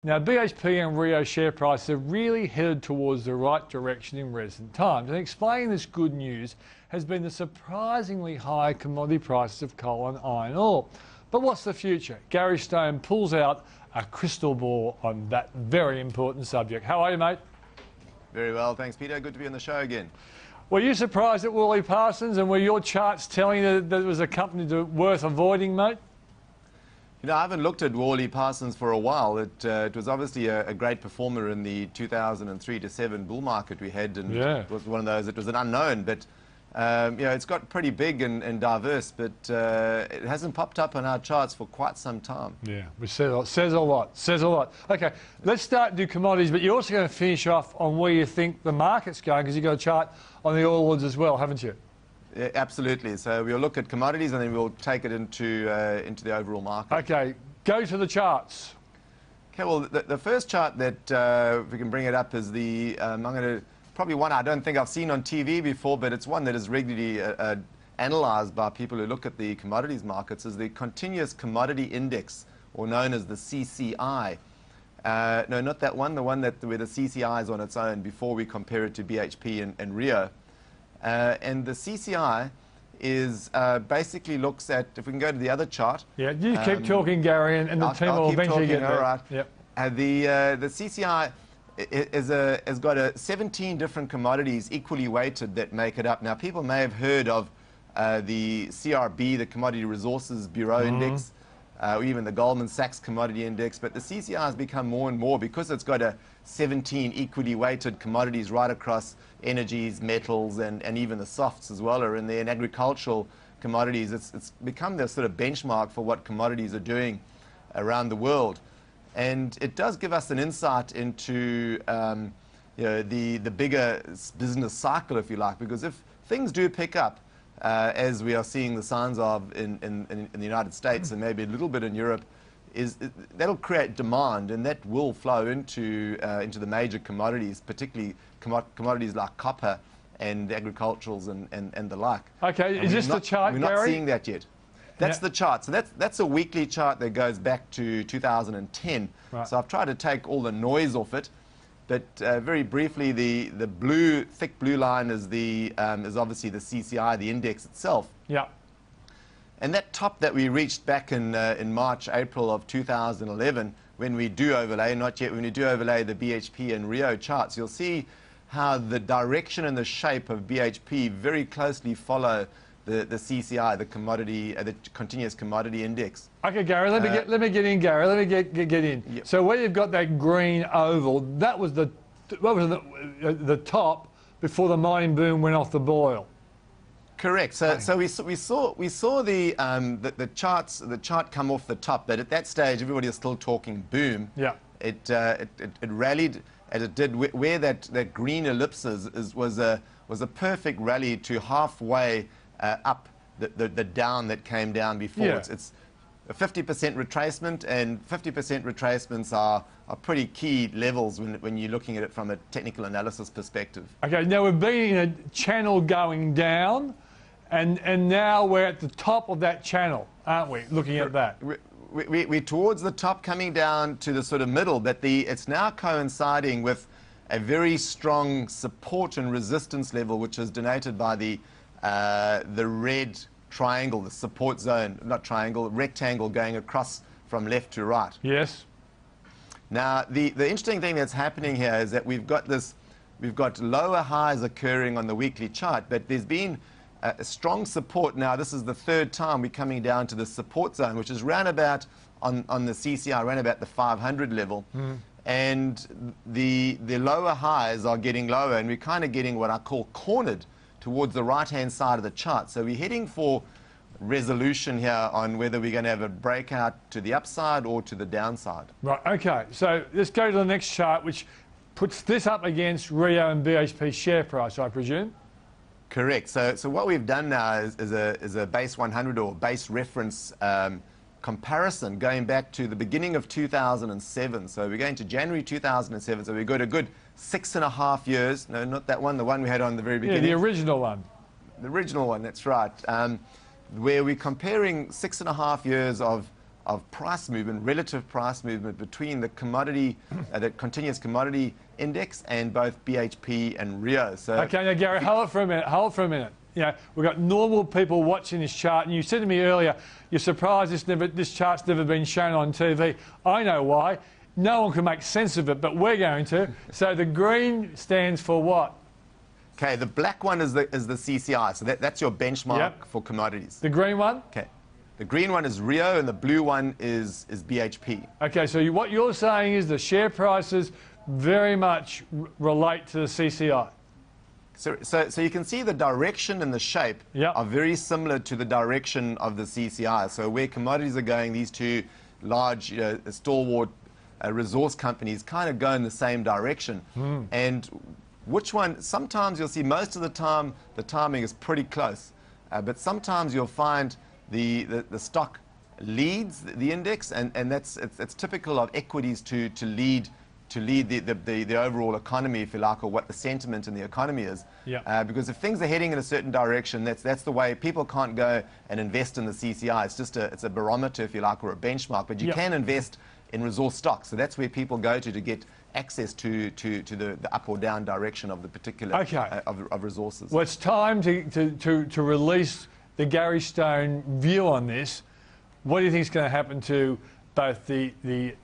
Now, BHP and RIO share prices have really headed towards the right direction in recent times. And explaining this good news has been the surprisingly high commodity prices of coal and iron ore. But what's the future? Gary Stone pulls out a crystal ball on that very important subject. How are you, mate? Very well, thanks, Peter. Good to be on the show again. Were you surprised at Worley Parsons, and were your charts telling you that it was a company worth avoiding, mate? You know, I haven't looked at Worley Parsons for a while. It was obviously a great performer in the 2003 to 7 bull market we had, and It was one of those. It was an unknown, but you know, it's got pretty big and diverse, but it hasn't popped up on our charts for quite some time. Yeah, which says a lot. Says a lot. Okay, let's start to do commodities, but you're also going to finish off on where you think the market's going, because you've got a chart on the oil woods as well, haven't you? Yeah, absolutely. So we'll look at commodities and then we'll take it into the overall market. Okay, go to the charts. Okay, well, the first chart that, if we can bring it up, is the, I'm going to, probably one I don't think I've seen on TV before, but it's one that is regularly analysed by people who look at the commodities markets, is the Continuous Commodity Index, or known as the CCI. No, not that one, the one where the CCI is on its own before we compare it to BHP and RIO. And the CCI is basically looks at, if we can go to the other chart. Yeah, you keep talking, Gary, and the team will eventually get there. All right. Yep. The CCI has got 17 different commodities equally weighted that make it up. Now, people may have heard of the CRB, the Commodity Resources Bureau Index, or even the Goldman Sachs Commodity Index, but the CCI has become more and more, because it's got 17 equally weighted commodities right across energies, metals, and even the softs as well are in there, and agricultural commodities. It's become the sort of benchmark for what commodities are doing around the world. And it does give us an insight into you know, the bigger business cycle, if you like, because if things do pick up, as we are seeing the signs of in the United States and maybe a little bit in Europe, that'll create demand, and that will flow into the major commodities, particularly commodities like copper and agriculturals and the like. Okay, is this the chart, Gary? We're not seeing that yet. That's the chart. So that's a weekly chart that goes back to 2010. Right. So I've tried to take all the noise off it. But very briefly, the thick blue line is obviously the CCI, the index itself. Yeah. And that top that we reached back in March, April of 2011, when we do overlay, not yet, when we do overlay the BHP and RIO charts, you'll see how the direction and the shape of BHP very closely follow the CCI, the Continuous Commodity Index. Okay, Gary, let me get in, Gary. Let me get in. Yep. So where you've got that green oval, that was the top before the mining boom went off the boil. Correct. So we saw the chart come off the top, but at that stage everybody was still talking boom. Yeah. It rallied as it did where that green ellipse was a perfect rally to halfway up the down that came down before. Yeah. It's a 50% retracement, and 50% retracements are pretty key levels when you're looking at it from a technical analysis perspective. Okay, now we've been in a channel going down, and now we're at the top of that channel, aren't we, looking at that? We're towards the top, coming down to the sort of middle, but it's now coinciding with a very strong support and resistance level, which is denoted by the red triangle, the support zone, not triangle, rectangle going across from left to right. Yes. Now, the interesting thing that's happening here is that we've got lower highs occurring on the weekly chart, but there's been a strong support. Now, this is the third time we're coming down to the support zone, which is round about on the CCI, around about the 500 level. And the lower highs are getting lower, and we're kind of getting what I call cornered towards the right-hand side of the chart. So we're heading for resolution here on whether we're going to have a breakout to the upside or to the downside. Right, okay. So let's go to the next chart, which puts this up against RIO and BHP share price, I presume? Correct. So what we've done now is a base 100 or base reference comparison going back to the beginning of 2007. So we're going to January 2007. So we've got a good 6.5 years. No, not that one, the one we had on the very beginning. Yeah, the original one. The original one, that's right. Where we're comparing 6.5 years of price movement, relative price movement between the commodity, the continuous commodity index and both BHP and RIO. So okay, now Gary, hold it for a minute. Hold it for a minute. You know, we've got normal people watching this chart, and you said to me earlier, you're surprised this chart's never been shown on TV. I know why. No one can make sense of it, but we're going to. So the green stands for what? Okay, the black one is the CCI, so that's your benchmark Yep. for commodities. The green one? Okay, the green one is RIO, and the blue one is BHP. Okay, so what you're saying is the share prices very much relate to the CCI. So you can see the direction and the shape Yep. are very similar to the direction of the CCI. So where commodities are going, these two large, stalwart resource companies kind of go in the same direction. And which one, sometimes you'll see, most of the time, the timing is pretty close. But sometimes you'll find the stock leads the index, and it's typical of equities to lead the overall economy, if you like, or what the sentiment in the economy is. Yeah. Because if things are heading in a certain direction, that's the way. People can't go and invest in the CCI. It's just it's a barometer, if you like, or a benchmark. But you Yeah. can invest in resource stocks. So that's where people go to get access to the up or down direction of the particular Okay. of resources. Well, it's time to release the Gary Stone view on this. What do you think is going to happen to both the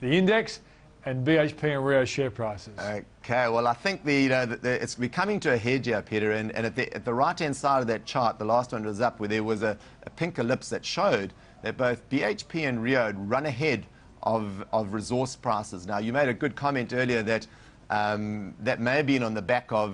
index and BHP and RIO share prices? Okay, well, I think it's we're coming to a head here, Peter, and at the right-hand side of that chart, the last one was up, where there was a pink ellipse that showed that both BHP and RIO had run ahead of resource prices. Now, you made a good comment earlier that that may have been on the back of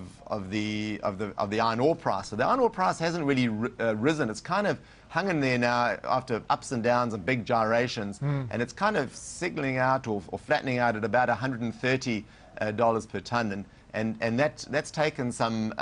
the iron ore price. So the iron ore price hasn't really risen. It's kind of hung in there now after ups and downs and big gyrations, and it's kind of signaling out or flattening out at about $130 per tonne, and that's taken some,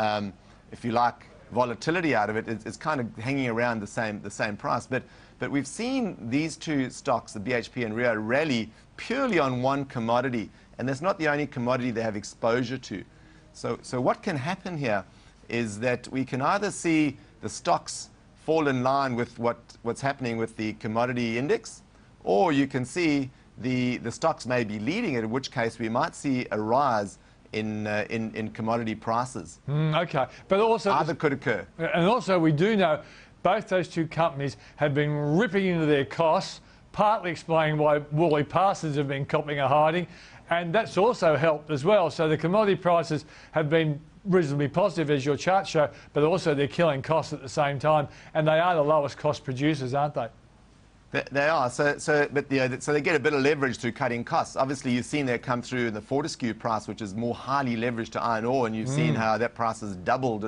if you like, volatility out of it. It's kind of hanging around the same price, but we've seen these two stocks, the BHP and RIO, rally purely on one commodity, and that's not the only commodity they have exposure to. So what can happen here is that we can either see the stocks fall in line with what's happening with the commodity index, or you can see the stocks may be leading it, in which case we might see a rise in commodity prices. Okay, but also Either could occur. And also we do know both those two companies have been ripping into their costs, partly explaining why woolly parsons have been copping a hiding, and that's also helped as well. So the commodity prices have been reasonably positive, as your charts show, but also they're killing costs at the same time, and they are the lowest cost producers, aren't they? They are. So they get a bit of leverage through cutting costs. Obviously, you've seen that come through in the Fortescue price, which is more highly leveraged to iron ore, and you've seen how that price has doubled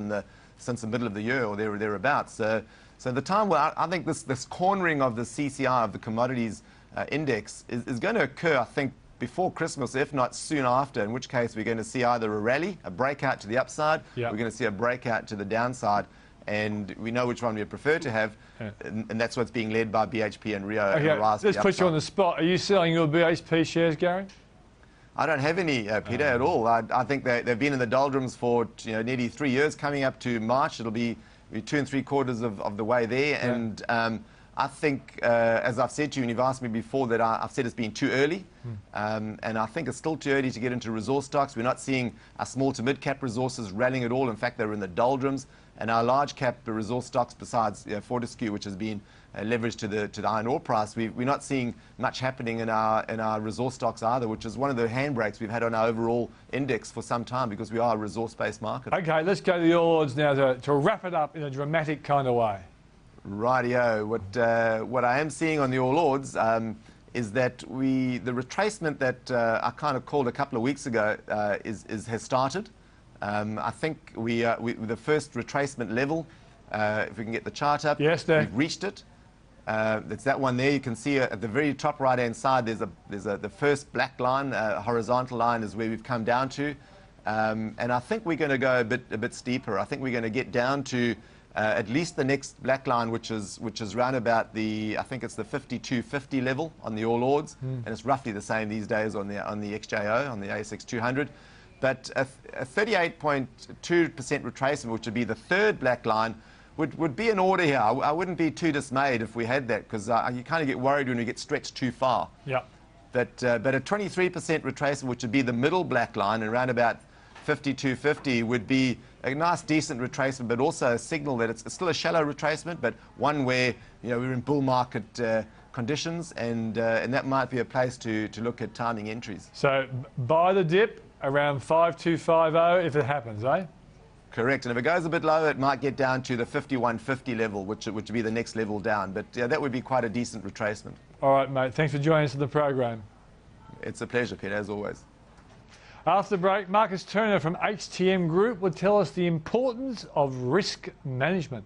since the middle of the year or thereabouts. So the time where I think this cornering of the CCI, of the commodities index, is going to occur, I think, before Christmas, if not soon after, in which case we're going to see either a rally, a breakout to the upside, Yep. we're going to see a breakout to the downside, and we know which one we prefer to have, and that's what's being led by BHP and RIO. Okay, let's put you on the spot. Are you selling your BHP shares, Gary? I don't have any, Peter, at all. I think they've been in the doldrums for nearly 3 years. Coming up to March, it'll be 2 3/4 of the way there, and I think, as I've said to you, and you've asked me before, that I've said it's been too early, and I think it's still too early to get into resource stocks. We're not seeing our small to mid-cap resources rallying at all. In fact, they're in the doldrums, and our large-cap resource stocks, besides Fortescue, which has been leveraged to the iron ore price, we're not seeing much happening in our resource stocks either, which is one of the handbrakes we've had on our overall index for some time, because we are a resource-based market. Okay, let's go to the All Ords now to wrap it up in a dramatic kind of way. Rightio. What I am seeing on the All Ords is that the retracement that I kind of called a couple of weeks ago has started. I think the first retracement level, if we can get the chart up, yes, there. we've reached it. It's that one there. You can see at the very top right-hand side, there's the first black line, horizontal line is where we've come down to, and I think we're going to go a bit steeper. I think we're going to get down to at least the next black line, which is round about I think it's the 5250 level on the All Ords, and it's roughly the same these days on the XJO, on the ASX 200. But a 38.2% retracement, which would be the third black line, would be in order here. I wouldn't be too dismayed if we had that, because you kind of get worried when we get stretched too far. Yeah. But a 23% retracement, which would be the middle black line, and around about 52.50 would be a nice, decent retracement, but also a signal that it's still a shallow retracement, but one where we're in bull market conditions, and that might be a place to look at timing entries. So buy the dip around 5250 if it happens, eh? Correct, and if it goes a bit lower, it might get down to the 51.50 level, which would be the next level down. But that would be quite a decent retracement. All right, mate. Thanks for joining us on the program. It's a pleasure, Peter, as always. After the break, Marcus Turner from HTM Group will tell us the importance of risk management.